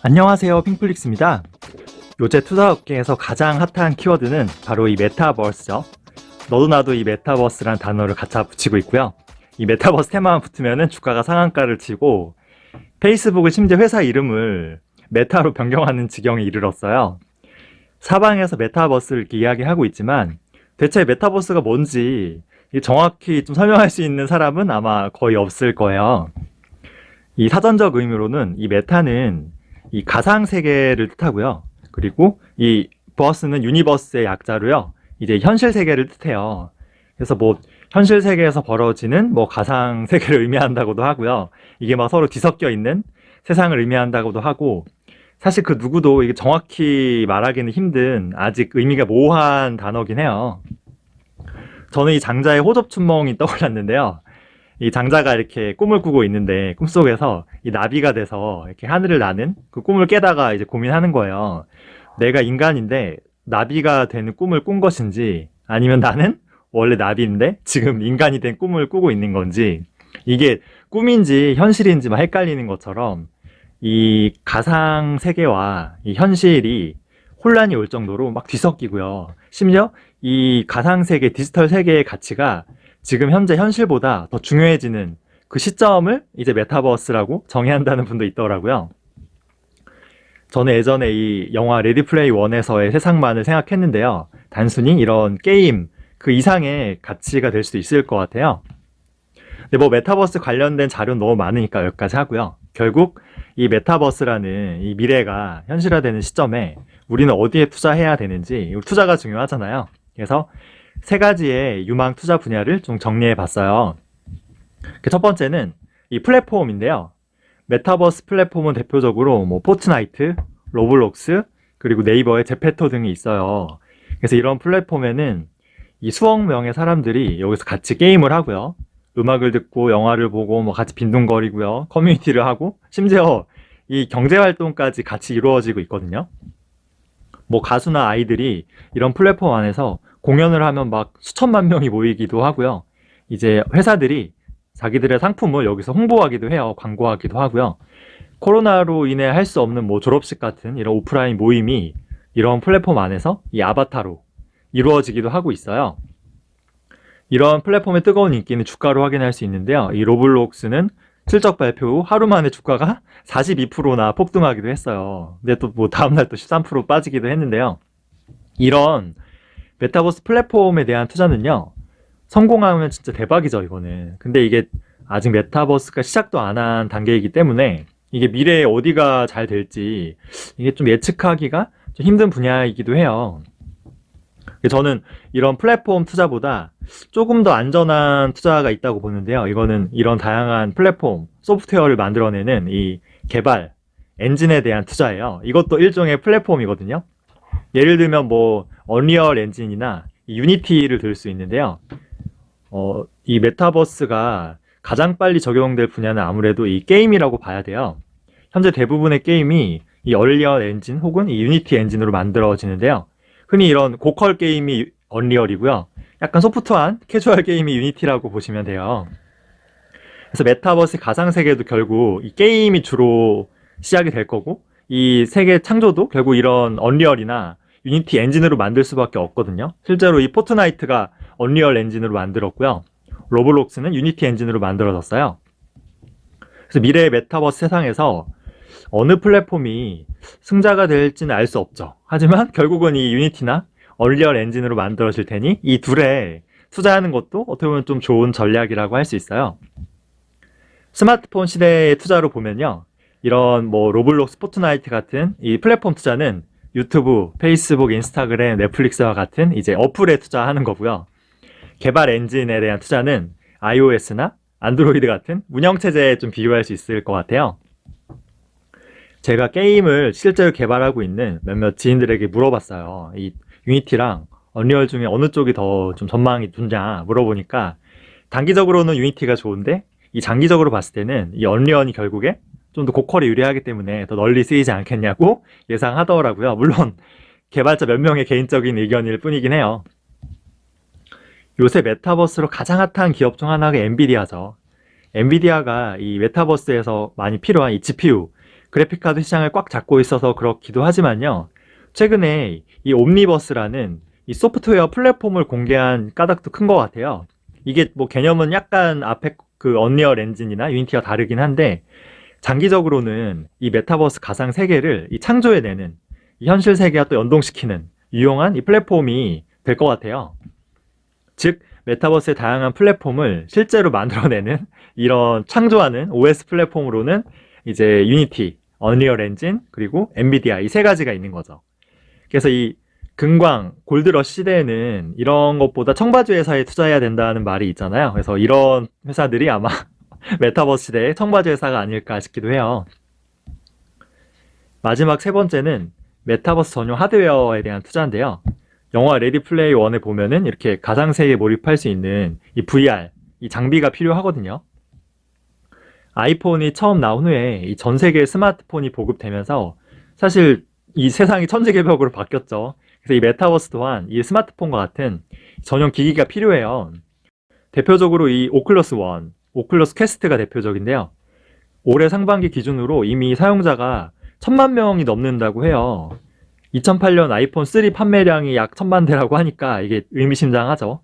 안녕하세요, 핑플릭스입니다. 요새 투자업계에서 가장 핫한 키워드는 바로 이 메타버스죠. 너도 나도 이 메타버스란 단어를 갖다 붙이고 있고요. 이 메타버스 테마만 붙으면 주가가 상한가를 치고 페이스북은 심지어 회사 이름을 메타로 변경하는 지경에 이르렀어요. 사방에서 메타버스를 이렇게 이야기하고 있지만 대체 메타버스가 뭔지 정확히 좀 설명할 수 있는 사람은 아마 거의 없을 거예요. 이 사전적 의미로는 이 메타는 이 가상 세계를 뜻하고요. 그리고 이 버스는 유니버스의 약자로요. 이제 현실 세계를 뜻해요. 그래서 뭐 현실 세계에서 벌어지는 뭐 가상 세계를 의미한다고도 하고요. 이게 막 서로 뒤섞여 있는 세상을 의미한다고도 하고, 사실 그 누구도 이게 정확히 말하기는 힘든 아직 의미가 모호한 단어긴 해요. 저는 이 장자의 호접춘몽이 떠올랐는데요. 이 장자가 이렇게 꿈을 꾸고 있는데 꿈속에서 이 나비가 돼서 이렇게 하늘을 나는 그 꿈을 깨다가 이제 고민하는 거예요. 내가 인간인데 나비가 되는 꿈을 꾼 것인지, 아니면 나는 원래 나비인데 지금 인간이 된 꿈을 꾸고 있는 건지, 이게 꿈인지 현실인지 막 헷갈리는 것처럼 이 가상 세계와 이 현실이 혼란이 올 정도로 막 뒤섞이고요. 심지어 이 가상 세계, 디지털 세계의 가치가 지금 현재 현실보다 더 중요해지는 그 시점을 이제 메타버스라고 정의한다는 분도 있더라고요. 저는 예전에 이 영화 레디 플레이 원에서의 세상만을 생각했는데요. 단순히 이런 게임 그 이상의 가치가 될 수도 있을 것 같아요. 근데 뭐 메타버스 관련된 자료는 너무 많으니까 여기까지 하고요. 결국 이 메타버스라는 이 미래가 현실화되는 시점에 우리는 어디에 투자해야 되는지, 투자가 중요하잖아요. 그래서 세 가지의 유망 투자 분야를 좀 정리해 봤어요. 첫 번째는 이 플랫폼인데요. 메타버스 플랫폼은 대표적으로 뭐 포트나이트, 로블록스, 그리고 네이버의 제페토 등이 있어요. 그래서 이런 플랫폼에는 이 수억 명의 사람들이 여기서 같이 게임을 하고요. 음악을 듣고 영화를 보고 뭐 같이 빈둥거리고요. 커뮤니티를 하고 심지어 이 경제활동까지 같이 이루어지고 있거든요. 뭐 가수나 아이들이 이런 플랫폼 안에서 공연을 하면 막 수천만 명이 모이기도 하고요. 이제 회사들이 자기들의 상품을 여기서 홍보하기도 해요. 광고하기도 하고요. 코로나로 인해 할 수 없는 뭐 졸업식 같은 이런 오프라인 모임이 이런 플랫폼 안에서 이 아바타로 이루어지기도 하고 있어요. 이런 플랫폼의 뜨거운 인기는 주가로 확인할 수 있는데요. 이 로블록스는 실적 발표 후 하루 만에 주가가 42%나 폭등하기도 했어요. 근데 또 뭐 다음날 또 13% 빠지기도 했는데요. 이런 메타버스 플랫폼에 대한 투자는요, 성공하면 진짜 대박이죠, 이거는. 근데 이게 아직 메타버스가 시작도 안 한 단계이기 때문에 이게 미래에 어디가 잘 될지 이게 좀 예측하기가 좀 힘든 분야이기도 해요. 저는 이런 플랫폼 투자보다 조금 더 안전한 투자가 있다고 보는데요. 이거는 이런 다양한 플랫폼, 소프트웨어를 만들어내는 이 개발, 엔진에 대한 투자예요. 이것도 일종의 플랫폼이거든요. 예를 들면 뭐 언리얼 엔진이나 유니티를 들 수 있는데요. 이 메타버스가 가장 빨리 적용될 분야는 아무래도 이 게임이라고 봐야 돼요. 현재 대부분의 게임이 이 언리얼 엔진 혹은 이 유니티 엔진으로 만들어지는데요. 흔히 이런 고퀄 게임이 언리얼이고요. 약간 소프트한 캐주얼 게임이 유니티라고 보시면 돼요. 그래서 메타버스 가상세계도 결국 이 게임이 주로 시작이 될 거고, 이 세계 창조도 결국 이런 언리얼이나 유니티 엔진으로 만들 수밖에 없거든요. 실제로 이 포트나이트가 언리얼 엔진으로 만들었고요. 로블록스는 유니티 엔진으로 만들어졌어요. 그래서 미래의 메타버스 세상에서 어느 플랫폼이 승자가 될지는 알 수 없죠. 하지만 결국은 이 유니티나 언리얼 엔진으로 만들어질 테니 이 둘에 투자하는 것도 어떻게 보면 좀 좋은 전략이라고 할 수 있어요. 스마트폰 시대의 투자로 보면요, 이런 뭐 로블록스, 포트나이트 같은 이 플랫폼 투자는 유튜브, 페이스북, 인스타그램, 넷플릭스와 같은 이제 어플에 투자하는 거고요. 개발 엔진에 대한 투자는 iOS나 안드로이드 같은 운영체제에 좀 비유할 수 있을 것 같아요. 제가 게임을 실제로 개발하고 있는 몇몇 지인들에게 물어봤어요. 이 유니티랑 언리얼 중에 어느 쪽이 더 좀 전망이 좋냐 물어보니까, 단기적으로는 유니티가 좋은데 이 장기적으로 봤을 때는 이 언리얼이 결국에 좀 더 고퀄이 유리하기 때문에 더 널리 쓰이지 않겠냐고 예상하더라고요. 물론 개발자 몇 명의 개인적인 의견일 뿐이긴 해요. 요새 메타버스로 가장 핫한 기업 중 하나가 엔비디아죠. 엔비디아가 이 메타버스에서 많이 필요한 이 GPU, 그래픽카드 시장을 꽉 잡고 있어서 그렇기도 하지만요. 최근에 이 옴니버스라는 이 소프트웨어 플랫폼을 공개한 까닭도 큰 것 같아요. 이게 뭐 개념은 약간 앞에 그 언리얼 엔진이나 유니티와 다르긴 한데, 장기적으로는 이 메타버스 가상 세계를 이 창조해내는, 이 현실 세계와 또 연동시키는 유용한 이 플랫폼이 될 것 같아요. 즉 메타버스의 다양한 플랫폼을 실제로 만들어내는, 이런 창조하는 OS 플랫폼으로는 이제 유니티, 언리얼 엔진, 그리고 엔비디아 이 세 가지가 있는 거죠. 그래서 이 금광, 골드러시 시대에는 이런 것보다 청바지 회사에 투자해야 된다는 말이 있잖아요. 그래서 이런 회사들이 아마 메타버스 시대의 청바지 회사가 아닐까 싶기도 해요. 마지막 세 번째는 메타버스 전용 하드웨어에 대한 투자인데요. 영화 레디 플레이 원에 보면은 이렇게 가상세계에 몰입할 수 있는 이 VR, 이 장비가 필요하거든요. 아이폰이 처음 나온 후에 이 전 세계 스마트폰이 보급되면서 사실 이 세상이 천지개벽으로 바뀌었죠. 그래서 이 메타버스 또한 이 스마트폰과 같은 전용 기기가 필요해요. 대표적으로 이 오클러스 원, 오클러스 퀘스트가 대표적인데요. 올해 상반기 기준으로 이미 사용자가 1000만 명이 넘는다고 해요. 2008년 아이폰 3 판매량이 약 1000만 대라고 하니까 이게 의미심장하죠.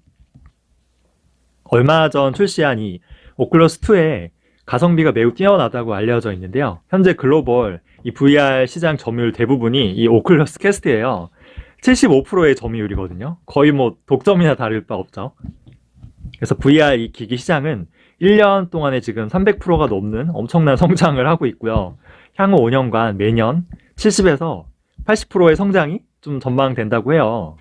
얼마 전 출시한 이 오클러스 2에 가성비가 매우 뛰어나다고 알려져 있는데요. 현재 글로벌 이 VR 시장 점유율 대부분이 이 오클러스 퀘스트예요. 75%의 점유율이거든요. 거의 뭐 독점이나 다를 바 없죠. 그래서 VR 이 기기 시장은 1년 동안에 지금 300%가 넘는 엄청난 성장을 하고 있고요. 향후 5년간 매년 70에서 80%의 성장이 좀 전망된다고 해요.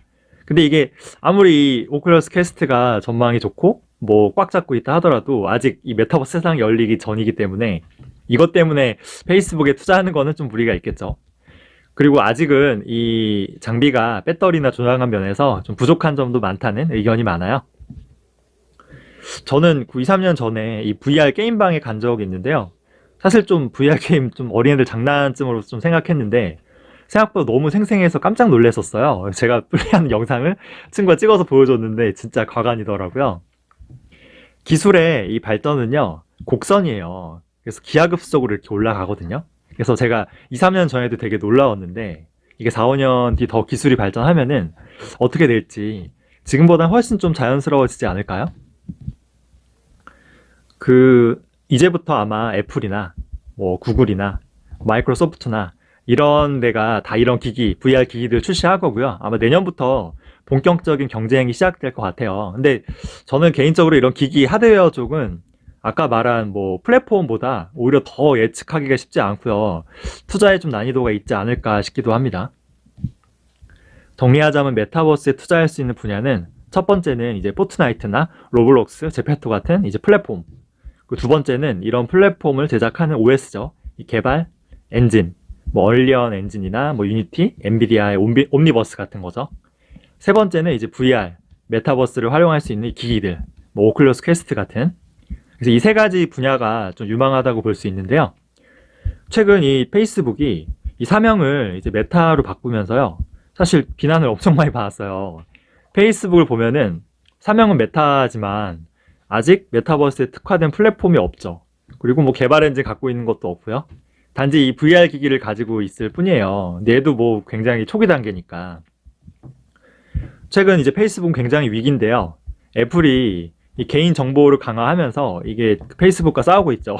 근데 이게 아무리 오큘러스 퀘스트가 전망이 좋고 뭐 꽉 잡고 있다 하더라도 아직 이 메타버스 세상이 열리기 전이기 때문에 이것 때문에 페이스북에 투자하는 거는 좀 무리가 있겠죠. 그리고 아직은 이 장비가 배터리나 조작한 면에서 좀 부족한 점도 많다는 의견이 많아요. 저는 2, 3년 전에 이 VR 게임방에 간 적이 있는데요. 사실 좀 VR 게임 좀 어린애들 장난쯤으로 좀 생각했는데 생각보다 너무 생생해서 깜짝 놀랐었어요. 제가 플레이하는 영상을 친구가 찍어서 보여줬는데 진짜 과간이더라고요. 기술의 이 발전은요, 곡선이에요. 그래서 기하급수적으로 이렇게 올라가거든요. 그래서 제가 2, 3년 전에도 되게 놀라웠는데 이게 4, 5년 뒤 더 기술이 발전하면은 어떻게 될지 지금보다 훨씬 좀 자연스러워지지 않을까요? 이제부터 아마 애플이나 뭐 구글이나 마이크로소프트나 이런 데가 다 이런 기기, VR 기기들 출시할 거고요. 아마 내년부터 본격적인 경쟁이 시작될 것 같아요. 근데 저는 개인적으로 이런 기기 하드웨어 쪽은 아까 말한 뭐 플랫폼보다 오히려 더 예측하기가 쉽지 않고요. 투자에 좀 난이도가 있지 않을까 싶기도 합니다. 정리하자면 메타버스에 투자할 수 있는 분야는 첫 번째는 이제 포트나이트나 로블록스, 제페토 같은 이제 플랫폼. 두 번째는 이런 플랫폼을 제작하는 OS죠. 이 개발 엔진, 뭐 얼리언 엔진이나 뭐 유니티, 엔비디아의 옴니버스 같은 거죠. 세 번째는 이제 VR, 메타버스를 활용할 수 있는 기기들, 뭐 오클러스 퀘스트 같은. 그래서 이 세 가지 분야가 좀 유망하다고 볼 수 있는데요. 최근 이 페이스북이 이 사명을 이제 메타로 바꾸면서요. 사실 비난을 엄청 많이 받았어요. 페이스북을 보면은 사명은 메타지만 아직 메타버스에 특화된 플랫폼이 없죠. 그리고 뭐 개발 엔진 갖고 있는 것도 없고요. 단지 이 VR 기기를 가지고 있을 뿐이에요. 근데 얘도 뭐 굉장히 초기 단계니까. 최근 이제 페이스북은 굉장히 위기인데요. 애플이 이 개인 정보를 강화하면서 이게 페이스북과 싸우고 있죠.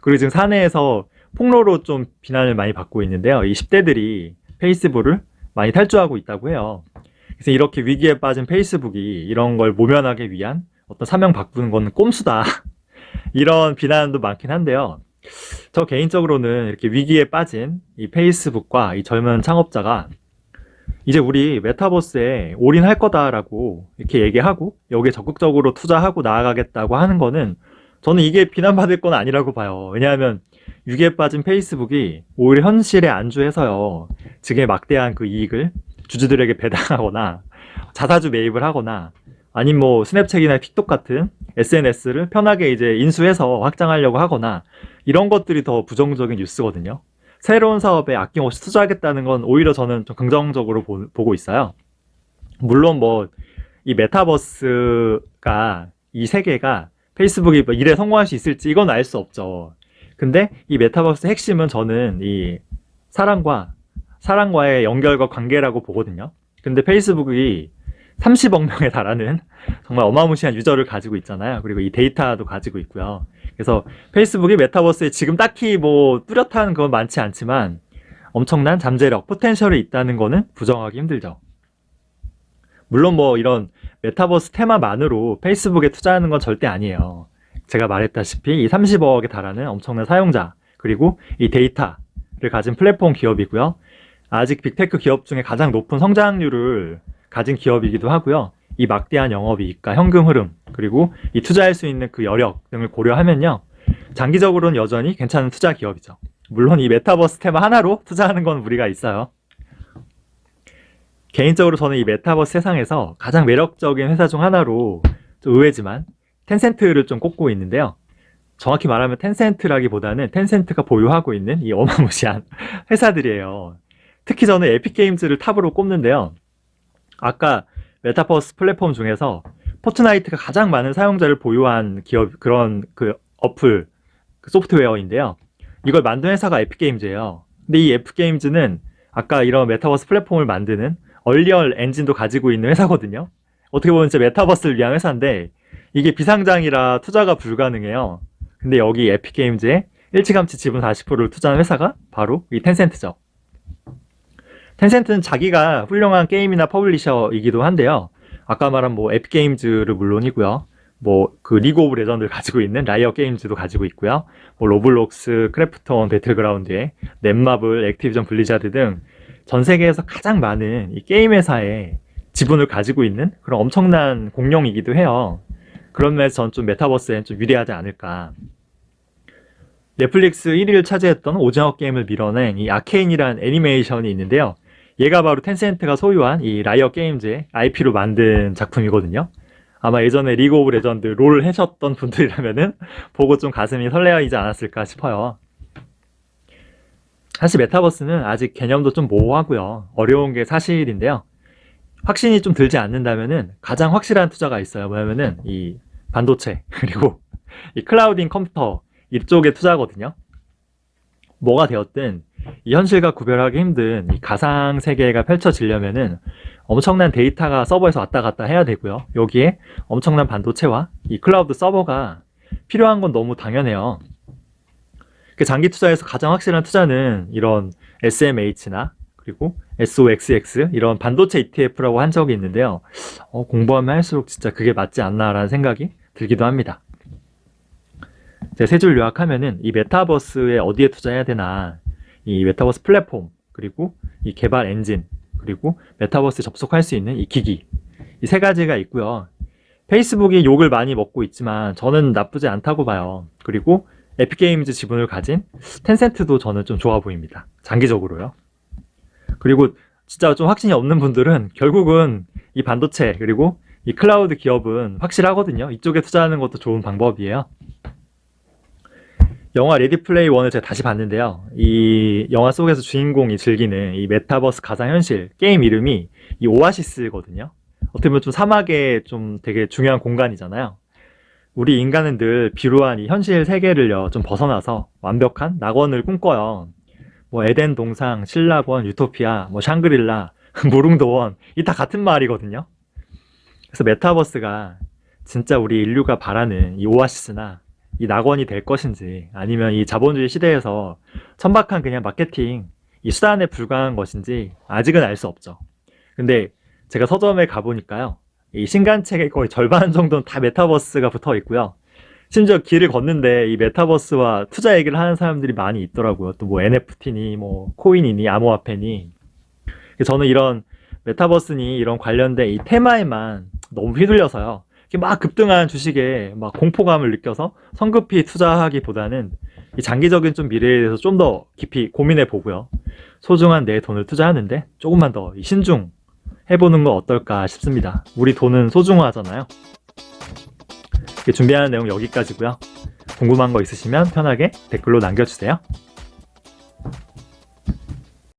그리고 지금 사내에서 폭로로 좀 비난을 많이 받고 있는데요. 이 10대들이 페이스북을 많이 탈주하고 있다고 해요. 그래서 이렇게 위기에 빠진 페이스북이 이런 걸 모면하기 위한 어떤 사명 바꾸는 건 꼼수다. 이런 비난도 많긴 한데요. 저 개인적으로는 이렇게 위기에 빠진 이 페이스북과 이 젊은 창업자가 이제 우리 메타버스에 올인할 거다라고 이렇게 얘기하고 여기에 적극적으로 투자하고 나아가겠다고 하는 거는 저는 이게 비난받을 건 아니라고 봐요. 왜냐하면 위기에 빠진 페이스북이 오히려 현실에 안주해서요. 지금 막대한 그 이익을 주주들에게 배당하거나 자사주 매입을 하거나 아니면 뭐 스냅챗이나 틱톡 같은 SNS를 편하게 이제 인수해서 확장하려고 하거나 이런 것들이 더 부정적인 뉴스거든요. 새로운 사업에 아낌없이 투자하겠다는 건 오히려 저는 좀 긍정적으로 보고 있어요. 물론 뭐 이 메타버스가 이 세계가 페이스북이 뭐 일에 성공할 수 있을지 이건 알 수 없죠. 근데 이 메타버스의 핵심은 저는 이 사람과의 연결과 관계라고 보거든요. 근데 페이스북이 30억 명에 달하는 정말 어마무시한 유저를 가지고 있잖아요. 그리고 이 데이터도 가지고 있고요. 그래서 페이스북이 메타버스에 지금 딱히 뭐 뚜렷한 건 많지 않지만 엄청난 잠재력, 포텐셜이 있다는 거는 부정하기 힘들죠. 물론 뭐 이런 메타버스 테마만으로 페이스북에 투자하는 건 절대 아니에요. 제가 말했다시피 이 30억에 달하는 엄청난 사용자, 그리고 이 데이터를 가진 플랫폼 기업이고요. 아직 빅테크 기업 중에 가장 높은 성장률을 가진 기업이기도 하고요. 이 막대한 영업이익과 현금 흐름, 그리고 이 투자할 수 있는 그 여력 등을 고려하면요. 장기적으로는 여전히 괜찮은 투자 기업이죠. 물론 이 메타버스 테마 하나로 투자하는 건 무리가 있어요. 개인적으로 저는 이 메타버스 세상에서 가장 매력적인 회사 중 하나로 좀 의외지만 텐센트를 좀 꼽고 있는데요. 정확히 말하면 텐센트라기보다는 텐센트가 보유하고 있는 이 어마무시한 회사들이에요. 특히 저는 에픽게임즈를 탑으로 꼽는데요. 아까 메타버스 플랫폼 중에서 포트나이트가 가장 많은 사용자를 보유한 기업, 그런 그 어플, 그 소프트웨어인데요. 이걸 만든 회사가 에픽게임즈예요. 근데 이 에픽게임즈는 아까 이런 메타버스 플랫폼을 만드는 얼리얼 엔진도 가지고 있는 회사거든요. 어떻게 보면 진짜 메타버스를 위한 회사인데 이게 비상장이라 투자가 불가능해요. 근데 여기 에픽게임즈에 일찌감치 지분 40%를 투자한 회사가 바로 이 텐센트죠. 텐센트는 자기가 훌륭한 게임이나 퍼블리셔이기도 한데요. 아까 말한 뭐 에픽게임즈를 물론이고요. 뭐 그 리그 오브 레전드를 가지고 있는 라이엇 게임즈도 가지고 있고요. 뭐 로블록스, 크래프톤, 배틀그라운드에 넷마블, 액티비전 블리자드 등 전 세계에서 가장 많은 이 게임 회사의 지분을 가지고 있는 그런 엄청난 공룡이기도 해요. 그런 면에서 전 좀 메타버스엔 좀 유리하지 않을까. 넷플릭스 1위를 차지했던 오징어 게임을 밀어낸 이 아케인이라는 애니메이션이 있는데요. 얘가 바로 텐센트가 소유한 이 라이엇 게임즈의 IP로 만든 작품이거든요. 아마 예전에 리그 오브 레전드 롤 하셨던 분들이라면은 보고 좀 가슴이 설레이지 않았을까 싶어요. 사실 메타버스는 아직 개념도 좀 모호하고요. 어려운 게 사실인데요. 확신이 좀 들지 않는다면은 가장 확실한 투자가 있어요. 뭐냐면은 이 반도체 그리고 이 클라우딩 컴퓨터 이쪽에 투자거든요. 뭐가 되었든 이 현실과 구별하기 힘든 이 가상 세계가 펼쳐지려면은 엄청난 데이터가 서버에서 왔다 갔다 해야 되고요. 여기에 엄청난 반도체와 이 클라우드 서버가 필요한 건 너무 당연해요. 장기 투자에서 가장 확실한 투자는 이런 SMH나 그리고 SOXX 이런 반도체 ETF라고 한 적이 있는데요. 공부하면 할수록 진짜 그게 맞지 않나라는 생각이 들기도 합니다. 제가 세 줄 요약하면은 이 메타버스에 어디에 투자해야 되나, 이 메타버스 플랫폼, 그리고 이 개발 엔진, 그리고 메타버스에 접속할 수 있는 이 기기, 이 세 가지가 있고요. 페이스북이 욕을 많이 먹고 있지만 저는 나쁘지 않다고 봐요. 그리고 에픽게임즈 지분을 가진 텐센트도 저는 좀 좋아 보입니다. 장기적으로요. 그리고 진짜 좀 확신이 없는 분들은 결국은 이 반도체 그리고 이 클라우드 기업은 확실하거든요. 이쪽에 투자하는 것도 좋은 방법이에요. 영화 레디 플레이 원을 제가 다시 봤는데요. 이 영화 속에서 주인공이 즐기는 이 메타버스 가상현실 게임 이름이 이 오아시스거든요. 어떻게 보면 좀 사막의 좀 되게 중요한 공간이잖아요. 우리 인간은 늘 비루한 이 현실 세계를요 좀 벗어나서 완벽한 낙원을 꿈꿔요. 뭐 에덴 동상, 신라권, 유토피아, 뭐 샹그릴라, 무릉도원 이 다 같은 말이거든요. 그래서 메타버스가 진짜 우리 인류가 바라는 이 오아시스나 이 낙원이 될 것인지, 아니면 이 자본주의 시대에서 천박한 그냥 마케팅 이 수단에 불과한 것인지 아직은 알 수 없죠. 근데 제가 서점에 가보니까요, 이 신간책의 거의 절반 정도는 다 메타버스가 붙어 있고요. 심지어 길을 걷는데 이 메타버스와 투자 얘기를 하는 사람들이 많이 있더라고요. 또 뭐 NFT니 뭐 코인이니 암호화폐니. 저는 이런 메타버스니 이런 관련된 이 테마에만 너무 휘둘려서요, 이렇게 막 급등한 주식에 막 공포감을 느껴서 성급히 투자하기보다는 이 장기적인 좀 미래에 대해서 좀 더 깊이 고민해 보고요, 소중한 내 돈을 투자하는데 조금만 더 신중 해보는 건 어떨까 싶습니다. 우리 돈은 소중하잖아요. 준비하는 내용 여기까지고요. 궁금한 거 있으시면 편하게 댓글로 남겨주세요.